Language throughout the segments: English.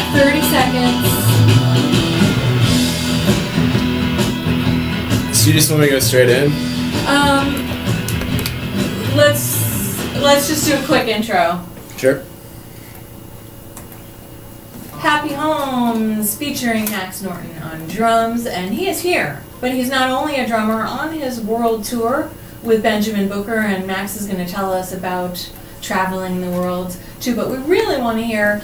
got 30 seconds. So you just want me to go straight in? Let's just do a quick intro. Sure. Happy Homes featuring Max Norton on drums, and he is here. But he's not only a drummer on his world tour with Benjamin Booker, and Max is going to tell us about traveling the world too, but we really want to hear,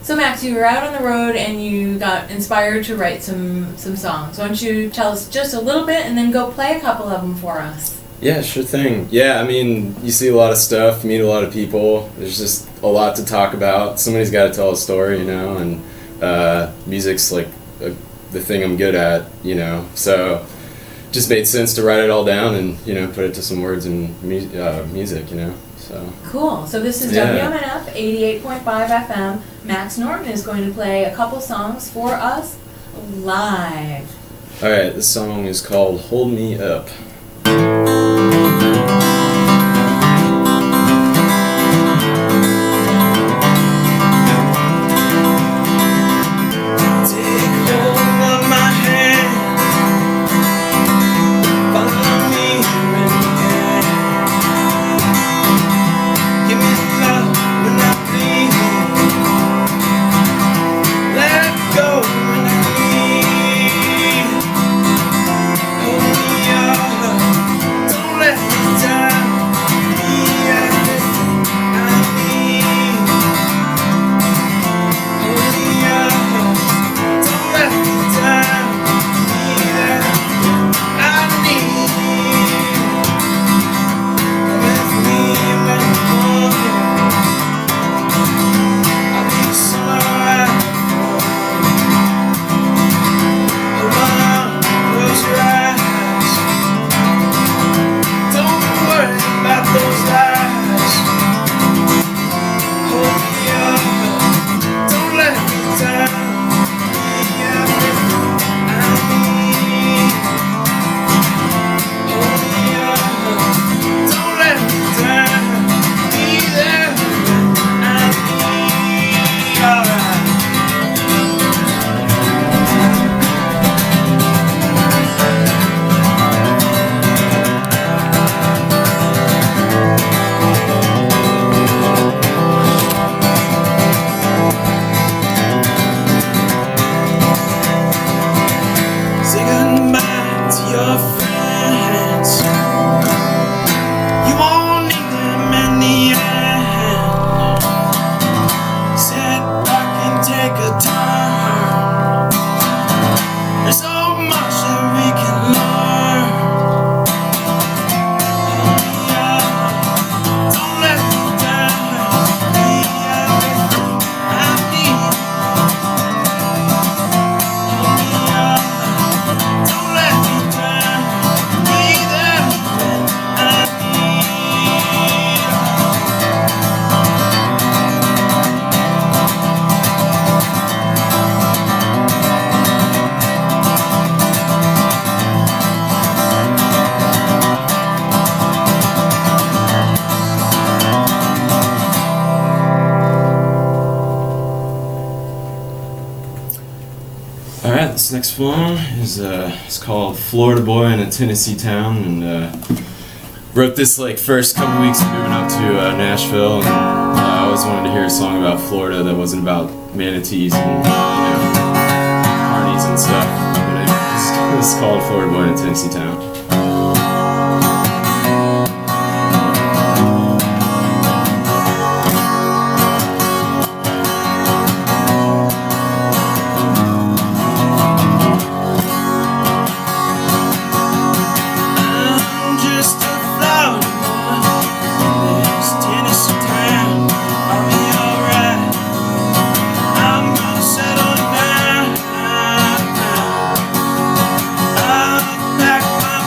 so Max, you were out on the road and you got inspired to write some songs. Why don't you tell us just a little bit and then go play a couple of them for us? Yeah, sure thing. Yeah, I mean, you see a lot of stuff, meet a lot of people. There's just a lot to talk about. Somebody's got to tell a story, you know, and music's like the thing I'm good at, you know. So just made sense to write it all down and, you know, put it to some words and music, you know. So cool. So this is WMNF 88.5 FM. Max Norton is going to play a couple songs for us live. All right, this song is called "Hold Me Up." This next one is it's called "Florida Boy in a Tennessee Town," and wrote this like first couple weeks of moving up to Nashville, and I always wanted to hear a song about Florida that wasn't about manatees and, you know, carnies and stuff. But it's called "Florida Boy in a Tennessee Town." Back my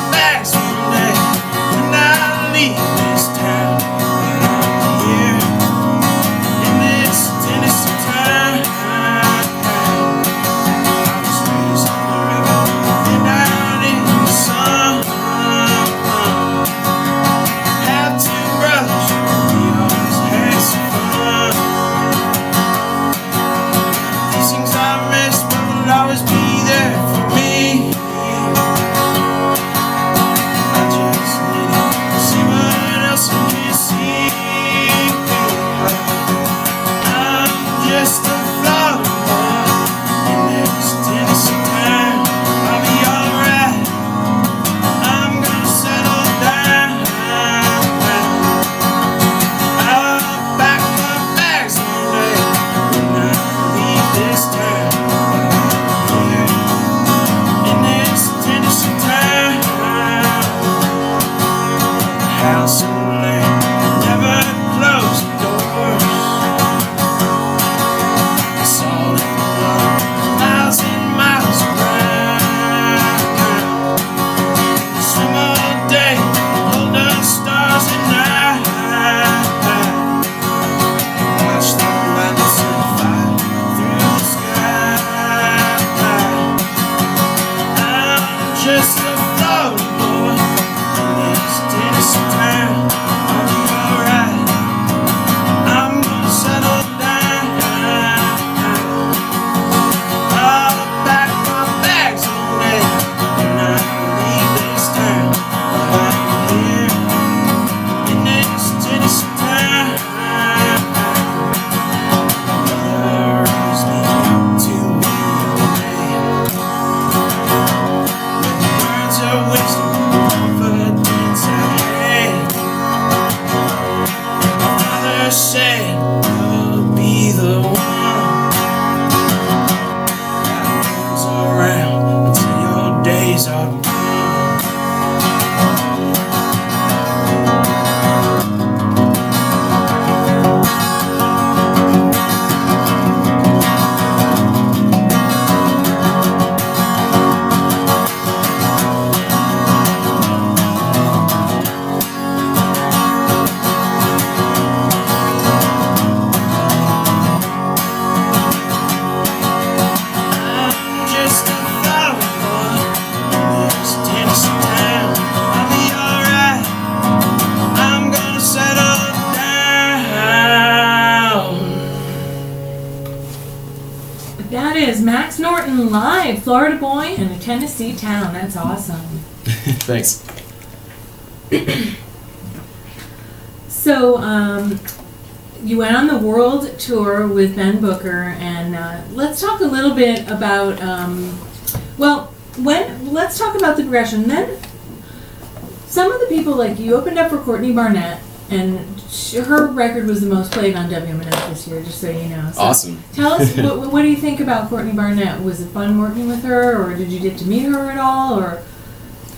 That is Max Norton live, Florida boy in a Tennessee town. That's awesome. Thanks. So, you went on the world tour with Ben Booker, and let's talk a little bit about, let's talk about the progression. Then, some of the people, like, you opened up for Courtney Barnett, and her record was the most played on WMNF this year, just so you know. So awesome. Tell us, what do you think about Courtney Barnett? Was it fun working with her, or did you get to meet her at all, or?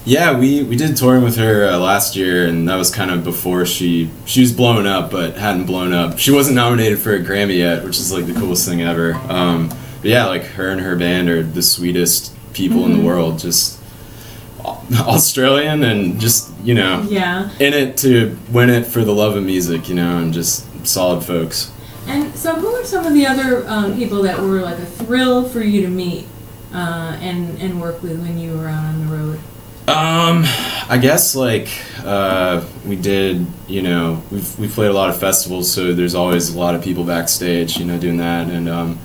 Yeah, we did touring with her last year, and that was kind of before she was blowing up, but hadn't blown up. She wasn't nominated for a Grammy yet, which is like the coolest thing ever. But yeah, like her and her band are the sweetest people in the world. Just Australian and just, you know, in it to win it for the love of music, you know, and just solid folks. And so who are some of the other people that were like a thrill for you to meet and work with when you were out on the road? I guess like we did, you know, we played a lot of festivals, so there's always a lot of people backstage, you know, doing that, and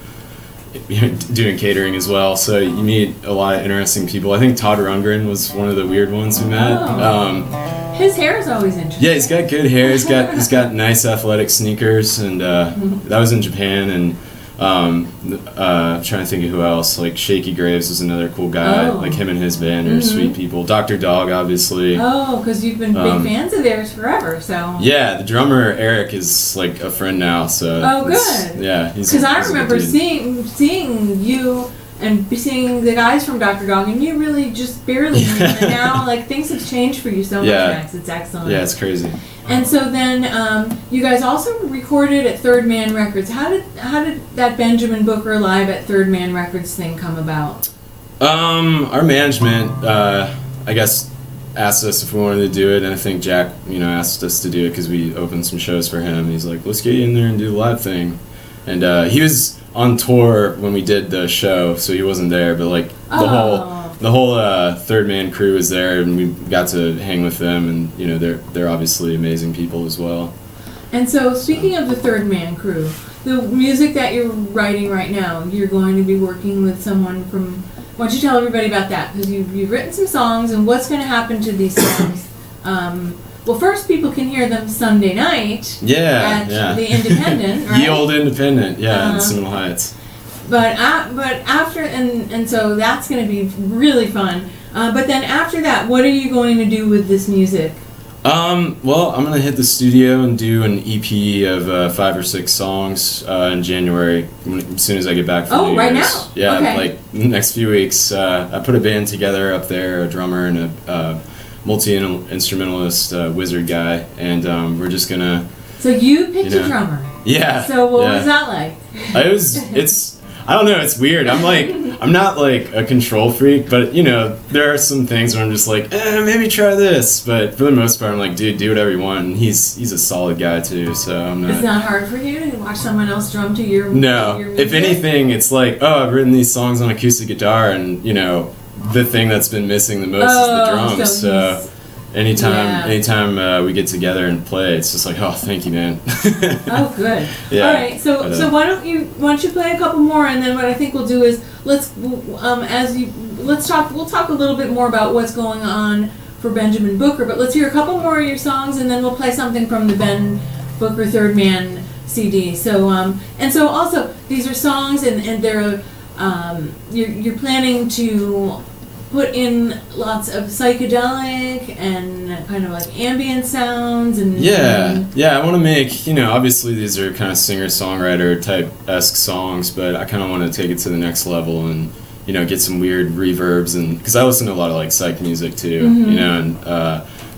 doing catering as well. So you meet a lot of interesting people. I think Todd Rundgren was one of the weird ones we met. His hair is always interesting. Yeah, he's got good hair. He's got nice athletic sneakers, and that was in Japan. And I'm trying to think of who else. Like Shaky Graves was another cool guy. Like him and his band are sweet people. Dr. Dog, obviously. Oh, because you've been big fans of theirs forever. So yeah, the drummer Eric is like a friend now. So good. Yeah, because I remember seeing you and seeing the guys from Dr. Dog, and you really just barely. And now, like, things have changed for you so much, Max. It's excellent. Yeah, it's crazy. And so then you guys also recorded at Third Man Records. How did that Benjamin Booker Live at Third Man Records thing come about? Our management, I guess, asked us if we wanted to do it, and I think Jack, you know, asked us to do it because we opened some shows for him. He's like, let's get you in there and do the live thing. And he was on tour when we did the show, so he wasn't there, but like the whole Third Man crew was there, and we got to hang with them, and you know, they're obviously amazing people as well. And so speaking of the Third Man crew, the music that you're writing right now, you're going to be working with someone from. Why don't you tell everybody about that? Because you've written some songs, and what's going to happen to these songs? Well, first people can hear them Sunday night at the Independent, right? The old Independent, in Seminole Heights. But after, and so that's going to be really fun. But then after that, what are you going to do with this music? Well, I'm going to hit the studio and do an EP of 5 or 6 songs in January, as soon as I get back from New Year's. Right now? Yeah, okay. Like the next few weeks. I put a band together up there, a drummer and a multi-instrumentalist wizard guy, and we're just going to... So you picked a drummer. Yeah. So what was that like? I don't know, it's weird. I'm not like a control freak, but you know, there are some things where I'm just like, maybe try this. But for the most part, I'm like, dude, do whatever you want. And he's a solid guy too, so I'm not. It's not hard for you to watch someone else drum to your music? If anything, it's like, I've written these songs on acoustic guitar, and you know, the thing that's been missing the most is the drums. So anytime we get together and play, it's just like, thank you, man. Oh, good. Yeah. All right, so why don't you play a couple more, and then what I think we'll do is we'll talk a little bit more about what's going on for Benjamin Booker, but let's hear a couple more of your songs, and then we'll play something from the Ben Booker Third Man CD. So and so also these are songs, and they're you're planning to put in lots of psychedelic and kind of like ambient sounds and I want to make, you know, obviously these are kind of singer-songwriter type-esque songs, but I kind of want to take it to the next level and, you know, get some weird reverbs, and because I listen to a lot of like psych music too, you know, and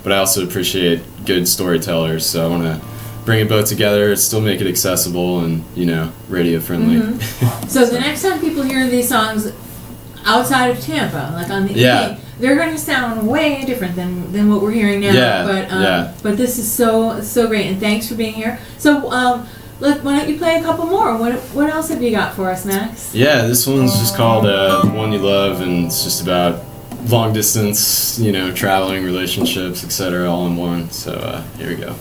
but I also appreciate good storytellers, so I want to bring it both together, still make it accessible and, you know, radio friendly. So the next time people hear these songs outside of Tampa, like on the EP, they're going to sound way different than what we're hearing now. But this is so great, and thanks for being here. So why don't you play a couple more? What else have you got for us, Max? Yeah, this one's just called The One You Love, and it's just about long distance, you know, traveling, relationships, etc., all in one. So here we go.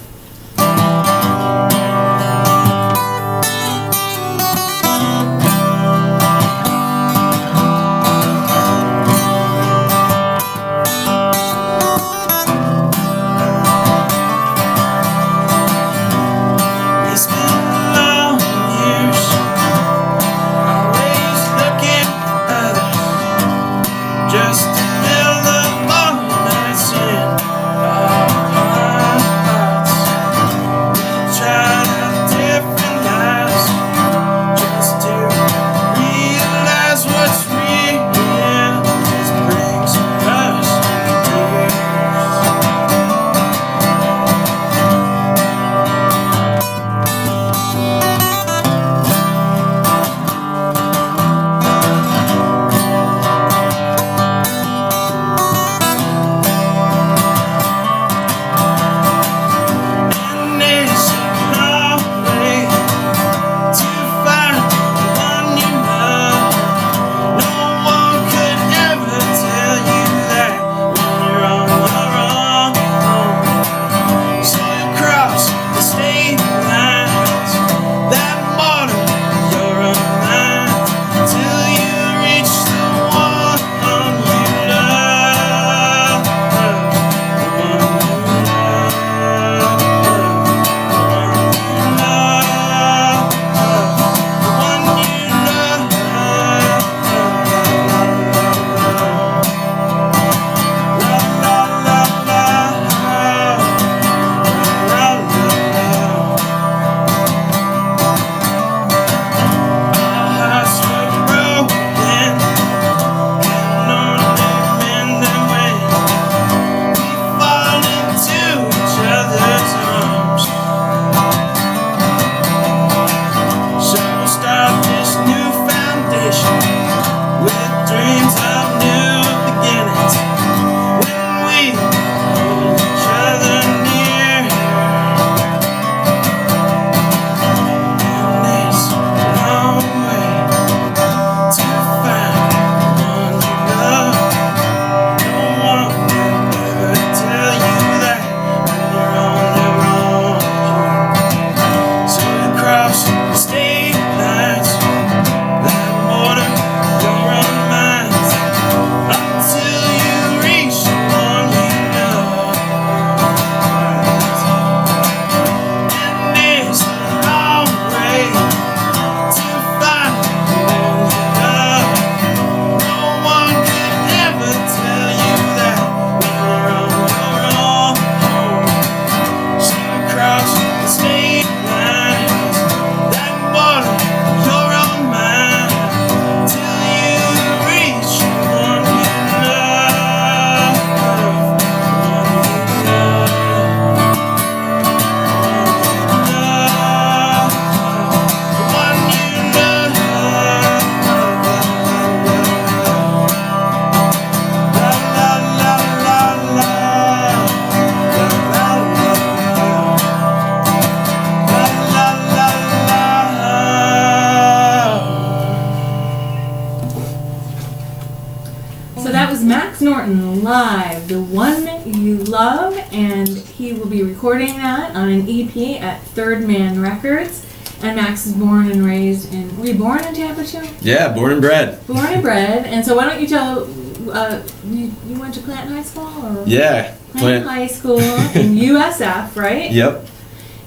Max Norton live, The One You Love, and he will be recording that on an EP at Third Man Records. And Max is born and raised in... Were you born in Tampa too? Yeah, born and bred. Born and bred. And so why don't you tell... you went to Clanton High School? Or? Yeah. Clanton High School in USF, right? Yep.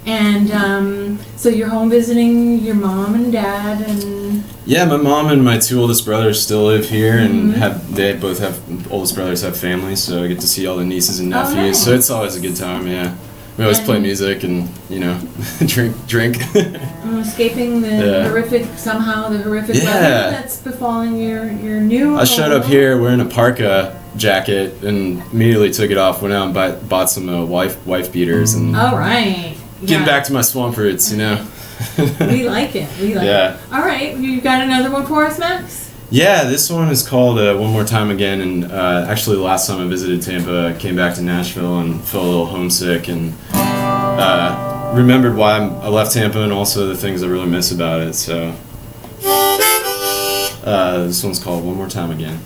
And so you're home visiting your mom and dad and... Yeah, my mom and my two oldest brothers still live here, and oldest brothers have families, so I get to see all the nieces and nephews. Nice. So it's always a good time. Yeah, we always play music and drink. I'm escaping the horrific weather that's befalling your new. I showed up here wearing a parka jacket and immediately took it off. Went out and bought some wife beaters and. All right. Getting back to my swamp roots, We like it. Yeah. All right, you got another one for us, Max? Yeah, this one is called One More Time Again, and actually the last time I visited Tampa, I came back to Nashville and felt a little homesick and remembered why I left Tampa and also the things I really miss about it, so this one's called One More Time Again.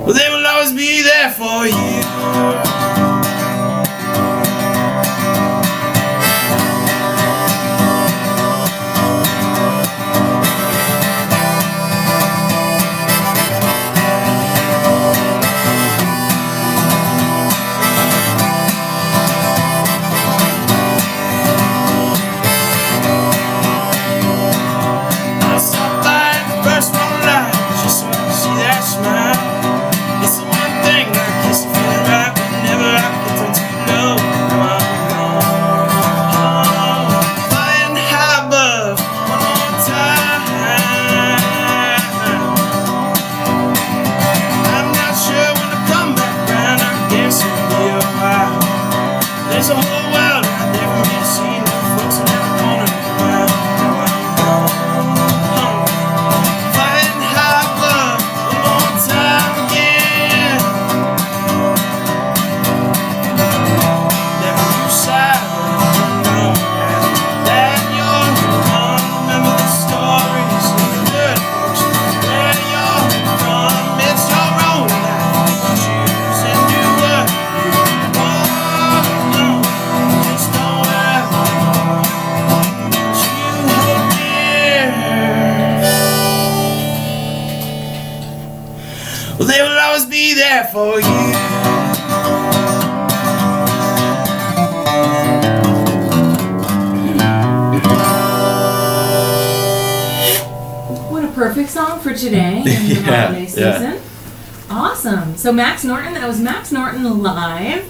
Well, they will always be there for you. I stopped by the first one alive just so I could see that smile. It's the one thing that keeps me feeling right whenever I get down too low. Now I'm gone, flying high above one more time. I'm not sure when to come back round. I guess it'll be a while. There's a whole world out there for me to see. No folks will never wanna look around. Now I'm gone, flying high above one more time again. Never lose sight of that you're gone. Remember the stories of the good folks where you're from. It's your own life. Choose and do what you want. Just don't ever let you hold dear. Well, they will always be there for you. What a perfect song for today in the Yeah, holiday season. Awesome. So Max Norton, that was Max Norton live.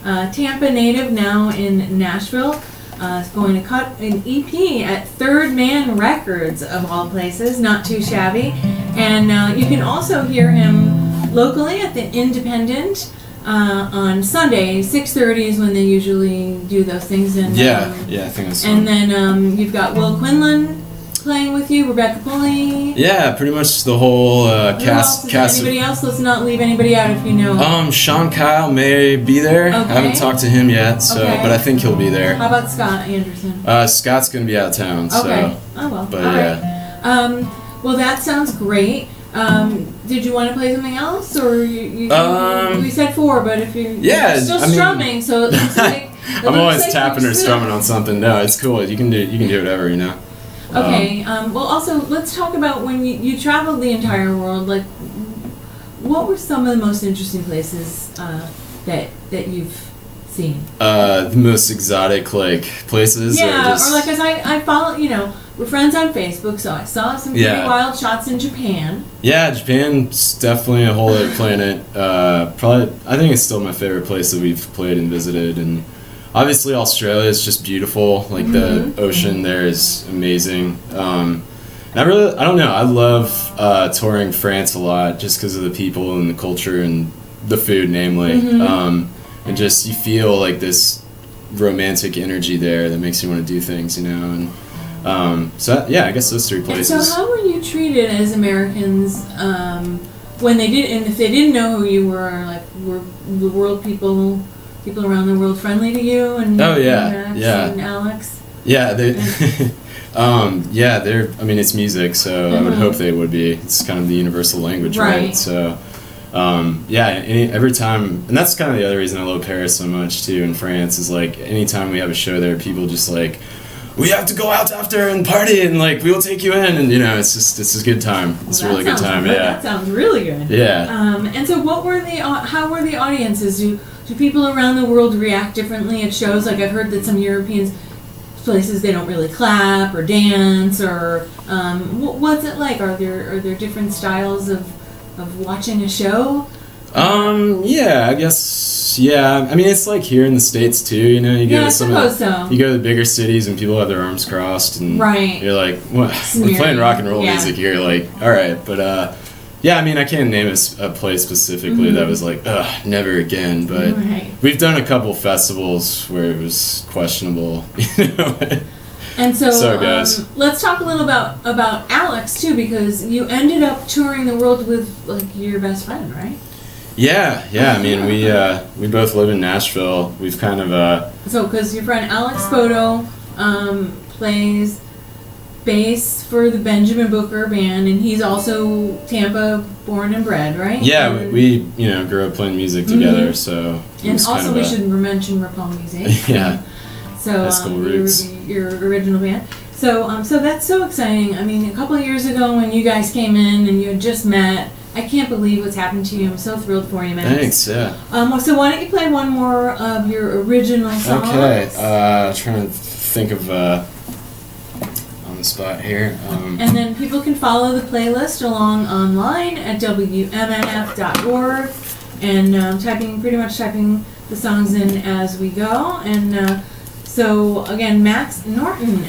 Tampa native, now in Nashville. Is going to cut an EP at Third Man Records, of all places. Not too shabby. And you can also hear him locally at the Independent on Sunday. 6:30 is when they usually do those things. And Yeah, I think that's. and then you've got Will Quinlan playing with you? Rebecca Pulley? Yeah, pretty much the whole cast. Anybody else? Let's not leave anybody out if you know. Sean Kyle may be there. Okay. I haven't talked to him yet, so but I think he'll be there. How about Scott Anderson? Scott's gonna be out of town. So, okay. Oh well. But all yeah. Right. Well, that sounds great. Did you want to play something else, or you we said 4, but if you're still strumming, so it looks like I'm always tapping or strumming on something. No, it's cool. You can do whatever, you know. Okay. Well, also let's talk about when you traveled the entire world. Like, what were some of the most interesting places that you've seen? The most exotic places. Yeah, or like as I follow, we're friends on Facebook, so I saw some pretty wild shots in Japan. Yeah, Japan's definitely a whole other planet. Probably, I think it's still my favorite place that we've played and visited, and obviously Australia is just beautiful. Like the ocean there is amazing. And I don't know, I love touring France a lot just because of the people and the culture and the food, namely. And just you feel like this romantic energy there that makes you want to do things, and. So yeah, I guess those 3 places. And so how were you treated as Americans when they did, and if they didn't know who you were, like were the world people around the world friendly to you? And oh yeah, Max yeah. and Alex. Yeah, they. Yeah, they're. I mean, it's music, so I would hope they would be. It's kind of the universal language, right? So. Every time, and that's kind of the other reason I love Paris so much too. In France is like anytime we have a show there, people just like. We have to go out after and party and we will take you in and it's a good time. It's a really good time. That sounds really good. Yeah. And so how were the audiences? Do people around the world react differently at shows? Like I've heard that some European places they don't really clap or dance or what's it like? Are there different styles of watching a show? Yeah, I guess. Yeah, I mean it's like here in the States too. You go to you go to the bigger cities and people have their arms crossed and you're like, what? We're playing rock and roll music here. Like, all right, but yeah, I mean I can't name a place specifically that was like, never again. But we've done a couple festivals where it was questionable. And so guys. Let's talk a little about Alex too, because you ended up touring the world with your best friend, right? Yeah. I mean, we both live in Nashville. We've kind of because your friend Alex Bodo plays bass for the Benjamin Booker band, and he's also Tampa born and bred, right? Yeah, we grew up playing music together, so. And also, we should mention Rapone Music. Yeah. So high school roots. Your original band. So so that's so exciting. I mean, a couple of years ago when you guys came in and you had just met. I can't believe what's happened to you. I'm so thrilled for you, Max. Thanks, yeah. So why don't you play one more of your original songs? Okay, trying to think of on the spot here. And then people can follow the playlist along online at WMNF.org and typing the songs in as we go. And so again, Max Norton.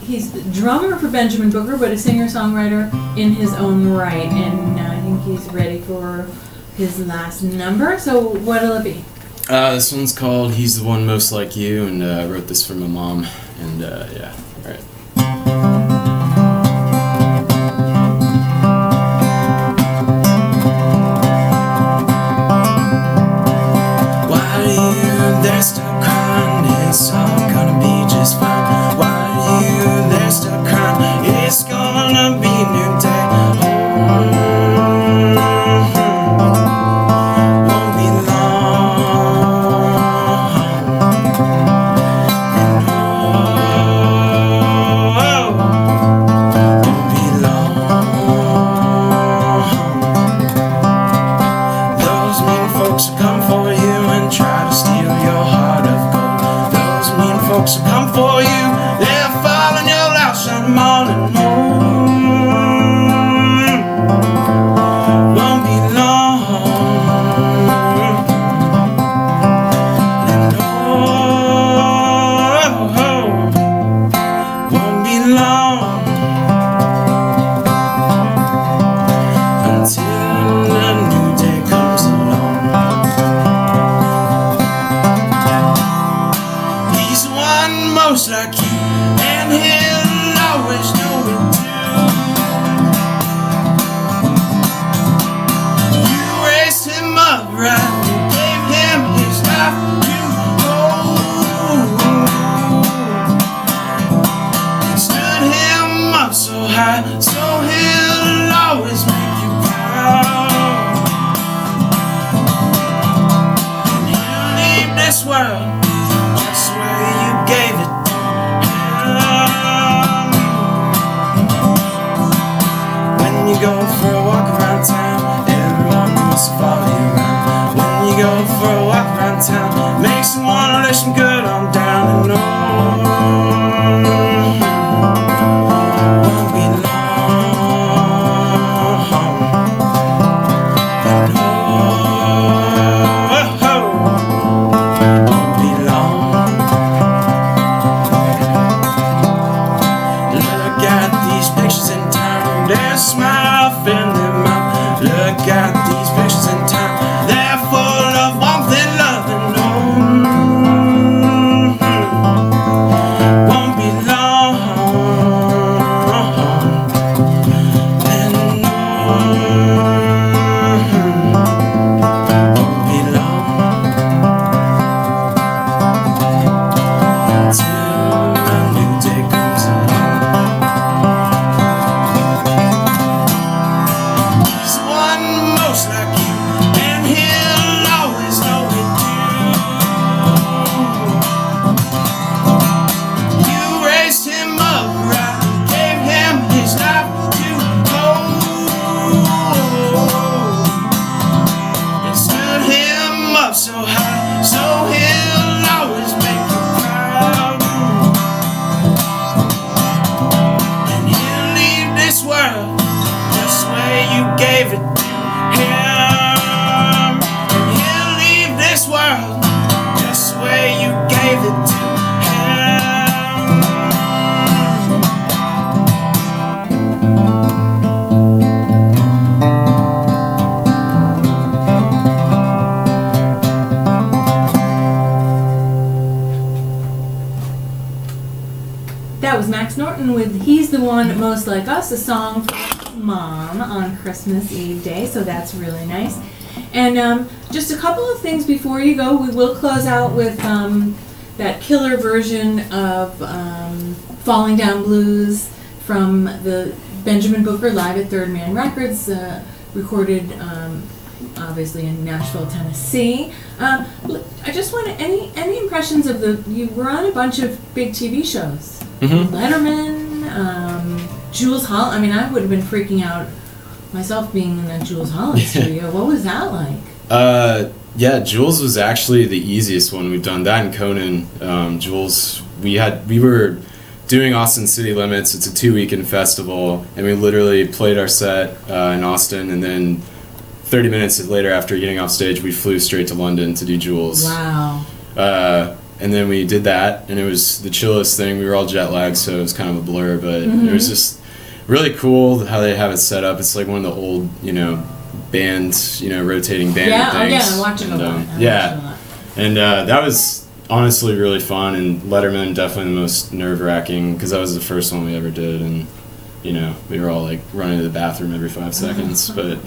He's the drummer for Benjamin Booker, but a singer-songwriter in his own right, and I think he's ready for his last number. So what'll it be? This one's called "He's the One Most Like You," and I wrote this for my mom. And yeah, all right. Why are you there still crying? It's all gonna be just fine. They're still crying. It's gonna be a new day. Won't be long. And won't be long. Those mean folks will come for you and try to steal your heart of gold. Those mean folks will come for you. They'll fall in your house and morning home. Won't be long. And won't be long until a new day comes along. He's the one most like you. And he'll always do it town. Makes me wanna listen good on down and on. Won't be long, but no, won't be long. Look at these pictures in time, there's a smile filling them out. Look at these pictures in time, they're full of warmth and love and won't be long, and won't be long till a new day comes along. He's the one most like you, and he'll always know it too. You raised him up right, gave him his life to hold, and stood him up so high, so he'll always make you proud. And he'll leave this world just the way you gave it to him. And he'll leave this world just the way you gave it to him. That was Max Norton with He's the One Most Like Us, a song for Mom on Christmas Eve Day, so that's really nice. And just a couple of things before you go. We will close out with that killer version of Falling Down Blues from the Benjamin Booker Live at Third Man Records, recorded obviously in Nashville, Tennessee. I just want any impressions of you were on a bunch of big TV shows. Mm-hmm. Letterman, Jules Holland. I mean, I would have been freaking out myself being in that Jules Holland studio. What was that like? Yeah, Jules was actually the easiest one. We've done that in Conan. Jules, we were doing Austin City Limits. It's a 2-weekend festival, and we literally played our set in Austin, and then 30 minutes later after getting off stage, we flew straight to London to do Jules. Wow. And then we did that, and it was the chillest thing. We were all jet lagged, so it was kind of a blur, but it was just really cool how they have it set up. It's like one of the old, bands, rotating band things. Oh yeah, I watch it a lot. And that was honestly really fun, and Letterman definitely the most nerve-wracking, because that was the first one we ever did, and we were all like running to the bathroom every 5 seconds, but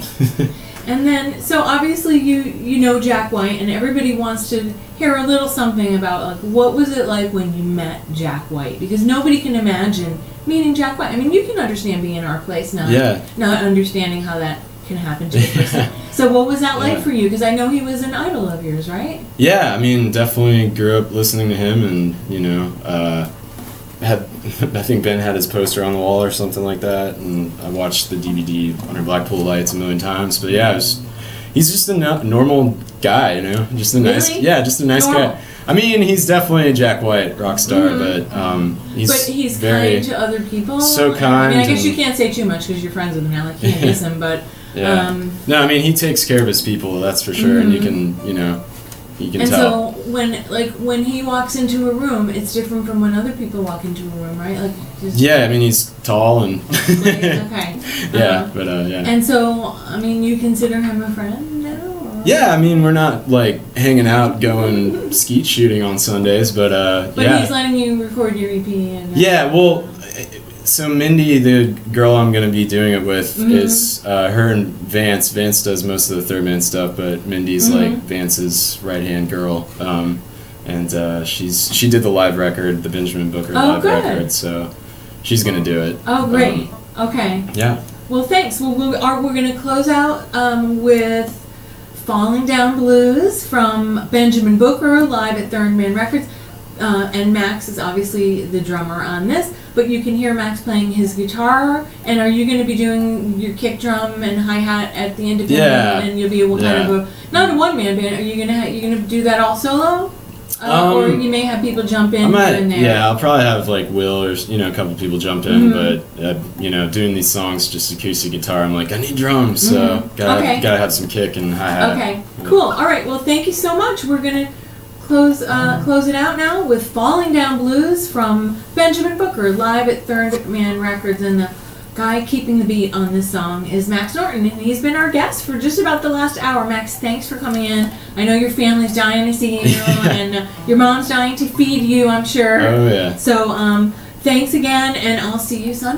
And then, so obviously you know Jack White, and everybody wants to hear a little something about, like, what was it like when you met Jack White? Because nobody can imagine meeting Jack White. I mean, you can understand being in our place, not understanding how that can happen to a person. So what was that like for you? Because I know he was an idol of yours, right? Yeah, I mean, definitely grew up listening to him, and, I think Ben had his poster on the wall or something like that, and I watched the DVD Under Blackpool Lights a million times. But yeah, he's just a normal guy, just a nice, just a nice guy. I mean, he's definitely a Jack White rock star, but he's very kind to other people. So kind. I mean, I guess you can't say too much because you're friends with him now. Like, you can't diss him, but no, I mean, he takes care of his people, that's for sure, and you can and tell. So when he walks into a room, it's different from when other people walk into a room, right? Like, I mean, he's tall and okay. But yeah. And so, I mean, you consider him a friend now? Or? Yeah, I mean, we're not like hanging out going skeet shooting on Sundays, but he's letting you record your EP. And well. So Mindy, the girl I'm going to be doing it with, is her and Vance. Vance does most of the Third Man stuff, but Mindy's like Vance's right-hand girl. And she did the live record, the Benjamin Booker live record, so she's going to do it. Oh, great. Okay. Yeah. Well, thanks. Well, we're going to close out with Falling Down Blues from Benjamin Booker live at Third Man Records. and Max is obviously the drummer on this, but you can hear Max playing his guitar. And are you going to be doing your kick drum and hi-hat at the independent? Yeah. And you'll be kind of not a one-man band. Are you going to do that all solo? Or you may have people jump in here and there. Yeah, I'll probably have like Will or a couple people jump in, but doing these songs just acoustic guitar, I'm like, I need drums, so gotta have some kick and hi-hat. Okay, cool. All right, well, thank you so much. We're gonna close it out now with "Falling Down Blues" from Benjamin Booker, live at Third Man Records, and the guy keeping the beat on this song is Max Norton, and he's been our guest for just about the last hour. Max, thanks for coming in. I know your family's dying to see you, and your mom's dying to feed you, I'm sure. Oh, yeah. So, thanks again, and I'll see you Sunday.